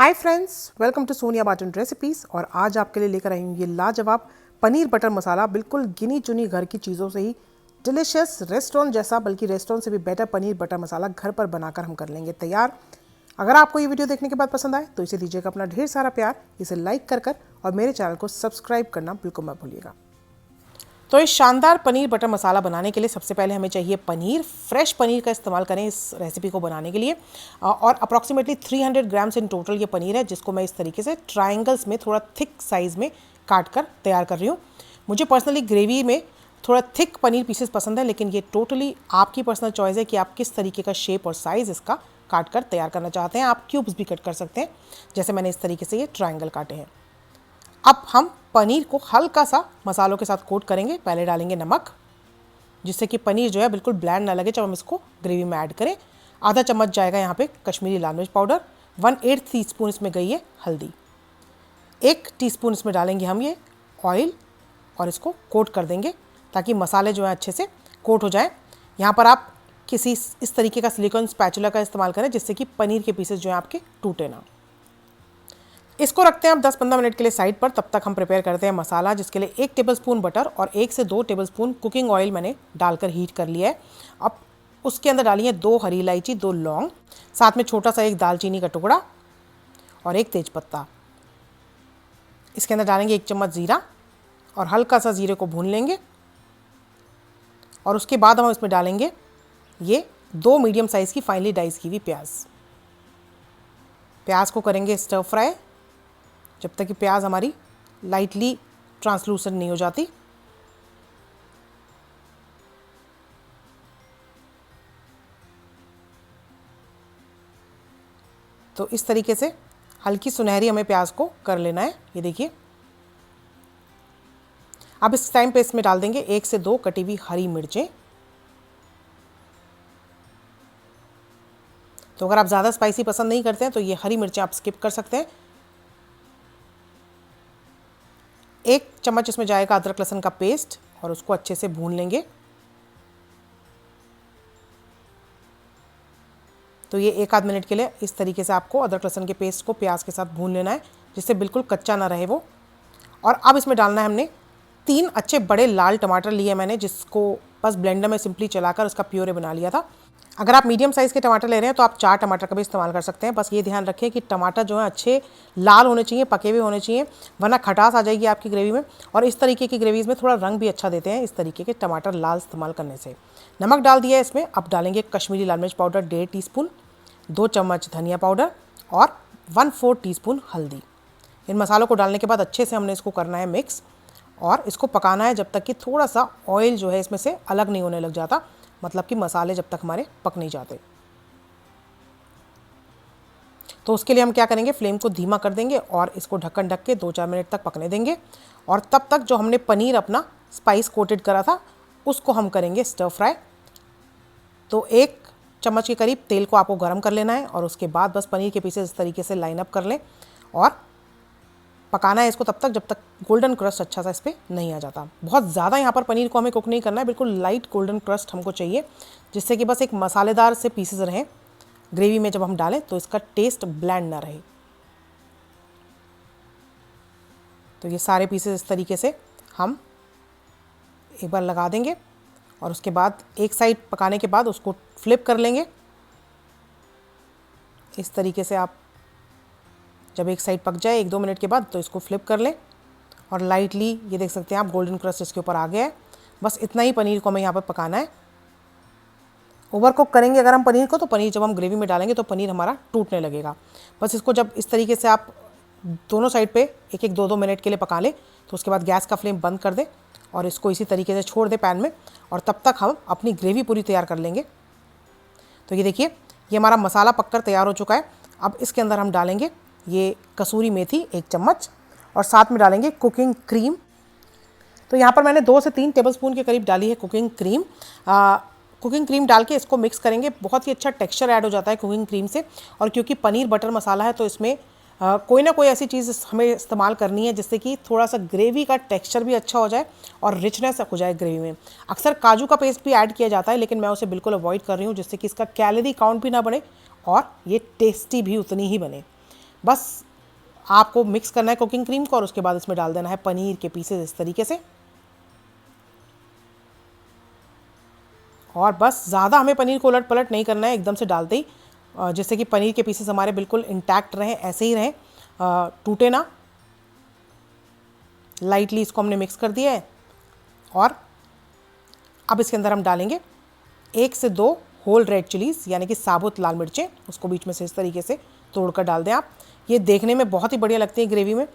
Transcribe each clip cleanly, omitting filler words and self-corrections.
Hi friends, welcome to Sonia Batan recipes. और आज आपके लिए लेकर आई हूँ ये लाजवाब पनीर बटर मसाला। बिल्कुल गिनी चुनी घर की चीज़ों से ही डिलिशियस रेस्टोरेंट जैसा, बल्कि रेस्टोरेंट से भी बेटर पनीर बटर मसाला घर पर बनाकर हम कर लेंगे तैयार। अगर आपको ये वीडियो देखने के बाद पसंद आए तो इसे दीजिएगा अपना ढेर सारा प्यार, इसे लाइक कर और मेरे चैनल को सब्सक्राइब करना बिल्कुल मत भूलिएगा। तो इस शानदार पनीर बटर मसाला बनाने के लिए सबसे पहले हमें चाहिए पनीर। फ्रेश पनीर का इस्तेमाल करें इस रेसिपी को बनाने के लिए। और अप्रॉक्सीमेटली 300 ग्राम्स इन टोटल ये पनीर है, जिसको मैं इस तरीके से ट्रायंगल्स में थोड़ा थिक साइज़ में काट कर तैयार कर रही हूँ। मुझे पर्सनली ग्रेवी में थोड़ा थिक पनीर पीसेस पसंद है, लेकिन ये टोटली आपकी पर्सनल चॉइस है कि आप किस तरीके का शेप और साइज़ इसका काट कर तैयार करना चाहते हैं। आप क्यूब्स भी कट कर सकते हैं, जैसे मैंने इस तरीके से ये ट्रायंगल काटे हैं। अब हम पनीर को हल्का सा मसालों के साथ कोट करेंगे। पहले डालेंगे नमक, जिससे कि पनीर जो है बिल्कुल ब्लैंड ना लगे जब हम इसको ग्रेवी में ऐड करें। आधा चम्मच जाएगा यहाँ पे कश्मीरी लाल मिर्च पाउडर। 1/8 टीस्पून इसमें गई है हल्दी। 1 टीस्पून इसमें डालेंगे हम ये ऑयल और इसको कोट कर देंगे ताकि मसाले जो है अच्छे से कोट हो जाए। यहाँ पर आप किसी इस तरीके का सिलिकॉन स्पैचुला का इस्तेमाल करें, जिससे कि पनीर के पीसेस जो है आपके टूटे ना। इसको रखते हैं अब 10-15 मिनट के लिए साइड पर। तब तक हम प्रिपेयर करते हैं मसाला, जिसके लिए 1 टेबलस्पून बटर और 1 से 2 टेबलस्पून कुकिंग ऑयल मैंने डालकर हीट कर लिया है। अब उसके अंदर डालिए 2 हरी इलायची, 2 लौंग, साथ में छोटा सा 1 दालचीनी का टुकड़ा और 1 तेज़पत्ता। इसके अंदर डालेंगे 1 चम्मच ज़ीरा और हल्का सा ज़ीरे को भून लेंगे। और उसके बाद हम इसमें डालेंगे ये 2 मीडियम साइज़ की फाइनली डाइस की हुई प्याज को करेंगे स्टर फ्राई जब तक कि प्याज हमारी लाइटली ट्रांसलूसेंट नहीं हो जाती। तो इस तरीके से हल्की सुनहरी हमें प्याज को कर लेना है। ये देखिए, अब इस टाइम पे इसमें डाल देंगे 1 से 2 कटी हुई हरी मिर्चें। तो अगर आप ज़्यादा स्पाइसी पसंद नहीं करते हैं तो ये हरी मिर्चें आप स्किप कर सकते हैं। 1 चम्मच इसमें जाएगा अदरक लहसुन का पेस्ट और उसको अच्छे से भून लेंगे। तो ये 1 आध मिनट के लिए इस तरीके से आपको अदरक लहसुन के पेस्ट को प्याज के साथ भून लेना है, जिससे बिल्कुल कच्चा ना रहे वो। और अब इसमें डालना है हमने 3 अच्छे बड़े लाल टमाटर लिए मैंने, जिसको बस ब्लेंडर में सिंपली चलाकर उसका प्योरे बना लिया था। अगर आप मीडियम साइज़ के टमाटर ले रहे हैं तो आप 4 टमाटर का भी इस्तेमाल कर सकते हैं। बस ये ध्यान रखें कि टमाटर जो है अच्छे लाल होने चाहिए, पके हुए होने चाहिए, वरना खटास आ जाएगी आपकी ग्रेवी में। और इस तरीके की ग्रेवीज़ में थोड़ा रंग भी अच्छा देते हैं इस तरीके के टमाटर लाल इस्तेमाल करने से। नमक डाल दिया है इसमें। अब डालेंगे कश्मीरी लाल मिर्च पाउडर 1.5 टीस्पून, 2 चम्मच धनिया पाउडर और 1/4 टीस्पून हल्दी। इन मसालों को डालने के बाद अच्छे से हमने इसको करना है मिक्स और इसको पकाना है जब तक कि थोड़ा सा ऑयल जो है इसमें से अलग नहीं होने लग जाता, मतलब कि मसाले जब तक हमारे पक नहीं जाते। तो उसके लिए हम क्या करेंगे, फ्लेम को धीमा कर देंगे और इसको ढक्कन ढक के 2-4 मिनट तक पकने देंगे। और तब तक जो हमने पनीर अपना स्पाइस कोटेड करा था उसको हम करेंगे स्टर फ्राई। तो 1 चम्मच के करीब तेल को आपको गर्म कर लेना है और उसके बाद बस पनीर के पीसेस इस तरीके से लाइन अप कर लें और पकाना है इसको तब तक जब तक गोल्डन क्रस्ट अच्छा सा इस पर नहीं आ जाता। बहुत ज़्यादा यहाँ पर पनीर को हमें कुक नहीं करना है, बिल्कुल लाइट गोल्डन क्रस्ट हमको चाहिए, जिससे कि बस एक मसालेदार से पीसेस रहें ग्रेवी में जब हम डालें तो इसका टेस्ट ब्लैंड ना रहे। तो ये सारे पीसेस इस तरीके से हम एक बार लगा देंगे और उसके बाद एक साइड पकाने के बाद उसको फ्लिप कर लेंगे। इस तरीके से आप जब एक साइड पक जाए 1-2 मिनट के बाद तो इसको फ्लिप कर लें और लाइटली ये देख सकते हैं आप गोल्डन क्रस्ट इसके ऊपर आ गया है। बस इतना ही पनीर को हमें यहाँ पर पकाना है। ओवर कुक करेंगे अगर हम पनीर को तो पनीर जब हम ग्रेवी में डालेंगे तो पनीर हमारा टूटने लगेगा। बस इसको जब इस तरीके से आप दोनों साइड पे 1-2 मिनट के लिए पका लें तो उसके बाद गैस का फ्लेम बंद कर दें और इसको इसी तरीके से छोड़ दें पैन में। और तब तक हम अपनी ग्रेवी पूरी तैयार कर लेंगे। तो ये देखिए, ये हमारा मसाला पककर तैयार हो चुका है। अब इसके अंदर हम डालेंगे ये कसूरी मेथी 1 चम्मच और साथ में डालेंगे कुकिंग क्रीम। तो यहाँ पर मैंने 2 से 3 टेबलस्पून के करीब डाली है कुकिंग क्रीम। कुकिंग क्रीम डाल के इसको मिक्स करेंगे। बहुत ही अच्छा टेक्सचर ऐड हो जाता है कुकिंग क्रीम से। और क्योंकि पनीर बटर मसाला है तो इसमें कोई ना कोई ऐसी चीज़ हमें इस्तेमाल करनी है जिससे कि थोड़ा सा ग्रेवी का टेक्सचर भी अच्छा हो जाए और रिचनेस हो जाए ग्रेवी में। अक्सर काजू का पेस्ट भी ऐड किया जाता है, लेकिन मैं उसे बिल्कुल अवॉइड कर रही हूँ, जिससे कि इसका कैलोरी काउंट भी ना बढ़े और ये टेस्टी भी उतनी ही बने। बस आपको मिक्स करना है कुकिंग क्रीम को और उसके बाद इसमें डाल देना है पनीर के पीसेस इस तरीके से। और बस ज़्यादा हमें पनीर को उलट पलट नहीं करना है एकदम से डालते ही, जिससे कि पनीर के पीसेस हमारे बिल्कुल इंटैक्ट रहें, ऐसे ही रहें, टूटे ना। लाइटली इसको हमने मिक्स कर दिया है और अब इसके अंदर हम डालेंगे 1 से 2 होल रेड चिलीज़ यानी कि साबुत लाल मिर्चें, उसको बीच में से इस तरीके से तोड़कर डाल दें आप। ये देखने में बहुत ही बढ़िया लगती है ग्रेवी में।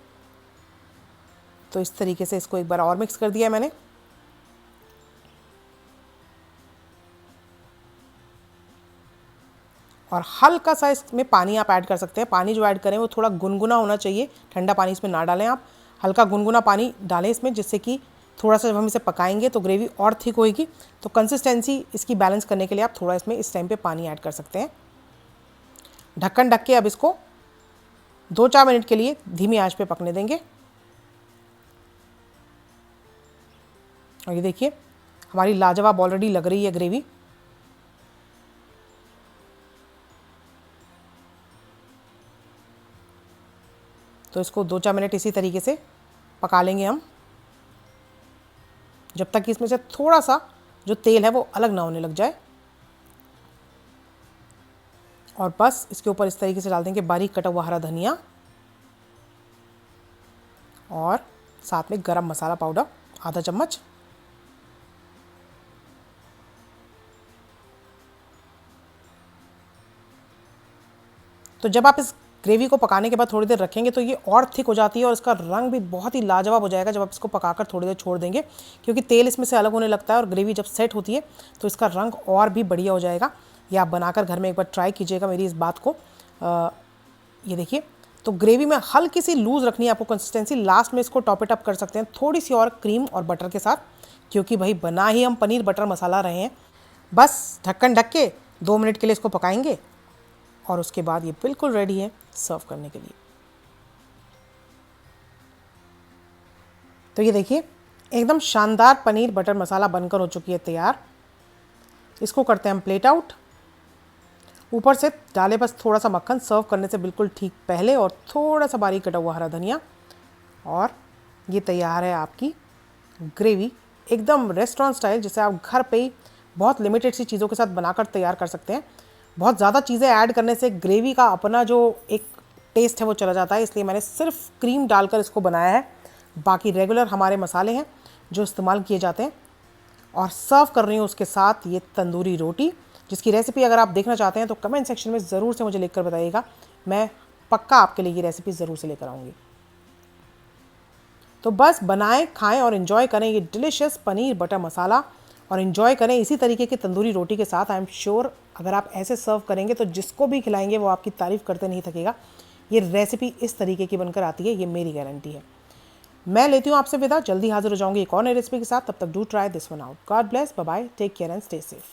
तो इस तरीके से इसको एक बार और मिक्स कर दिया है मैंने। और हल्का सा इसमें पानी आप ऐड कर सकते हैं। पानी जो ऐड करें वो थोड़ा गुनगुना होना चाहिए, ठंडा पानी इसमें ना डालें आप, हल्का गुनगुना पानी डालें इसमें, जिससे कि थोड़ा सा जब हम इसे पकाएंगे तो ग्रेवी और थिक होएगी। तो कंसिस्टेंसी इसकी बैलेंस करने के लिए आप थोड़ा इसमें इस टाइम पे पानी ऐड कर सकते हैं। ढक्कन ढक के अब इसको 2-4 मिनट के लिए धीमी आंच पे पकने देंगे। और ये देखिए हमारी लाजवाब ऑलरेडी लग रही है ग्रेवी। तो इसको 2-4 मिनट इसी तरीके से पका लेंगे हम, जब तक कि इसमें से थोड़ा सा जो तेल है वो अलग ना होने लग जाए। और बस इसके ऊपर इस तरीके से डाल देंगे बारीक कटा हुआ हरा धनिया और साथ में गरम मसाला पाउडर आधा चम्मच। तो जब आप इस ग्रेवी को पकाने के बाद थोड़ी देर रखेंगे तो ये और थिक हो जाती है और इसका रंग भी बहुत ही लाजवाब हो जाएगा जब आप इसको पकाकर थोड़ी देर छोड़ देंगे, क्योंकि तेल इसमें से अलग होने लगता है और ग्रेवी जब सेट होती है तो इसका रंग और भी बढ़िया हो जाएगा। ये आप बनाकर घर में एक बार ट्राई कीजिएगा मेरी इस बात को। ये देखिए, तो ग्रेवी में हल्की सी लूज़ रखनी है आपको कंसिस्टेंसी। लास्ट में इसको टॉप इट अप कर सकते हैं थोड़ी सी और क्रीम और बटर के साथ, क्योंकि भाई बना ही हम पनीर बटर मसाला रहे हैं। बस ढक्कन ढक के 2 मिनट के लिए इसको पकाएंगे और उसके बाद ये बिल्कुल रेडी है सर्व करने के लिए। तो ये देखिए एकदम शानदार पनीर बटर मसाला बनकर हो चुकी है तैयार। इसको करते हैं हम प्लेट आउट। ऊपर से डाले बस थोड़ा सा मक्खन, सर्व करने से बिल्कुल ठीक पहले, और थोड़ा सा बारीक कटा हुआ हरा धनिया। और ये तैयार है आपकी ग्रेवी, एकदम रेस्टोरेंट स्टाइल, जिसे आप घर पे ही बहुत लिमिटेड सी चीज़ों के साथ बनाकर तैयार कर सकते हैं। बहुत ज़्यादा चीज़ें ऐड करने से ग्रेवी का अपना जो एक टेस्ट है वो चला जाता है, इसलिए मैंने सिर्फ क्रीम डालकर इसको बनाया है। बाकी रेगुलर हमारे मसाले हैं जो इस्तेमाल किए जाते हैं। और सर्व कर रही हूँ उसके साथ ये तंदूरी रोटी, जिसकी रेसिपी अगर आप देखना चाहते हैं तो कमेंट सेक्शन में ज़रूर से मुझे लिखकर बताइएगा। मैं पक्का आपके लिए ये रेसिपी ज़रूर से लेकर आऊँगी। तो बस बनाएं, खाएं और इन्जॉय करें ये डिलीशियस पनीर बटर मसाला, और इन्जॉय करें इसी तरीके की तंदूरी रोटी के साथ। आई एम श्योर अगर आप ऐसे सर्व करेंगे तो जिसको भी खिलाएंगे वो आपकी तारीफ़ करते नहीं थकेगा। ये रेसिपी इस तरीके की बनकर आती है, ये मेरी गारंटी है। मैं लेती हूँ आपसे विदा, जल्दी हाजिर हो जाऊंगी एक और नई रेसिपी के साथ। तब तक do try this one out. God bless, bye bye, take care and stay safe.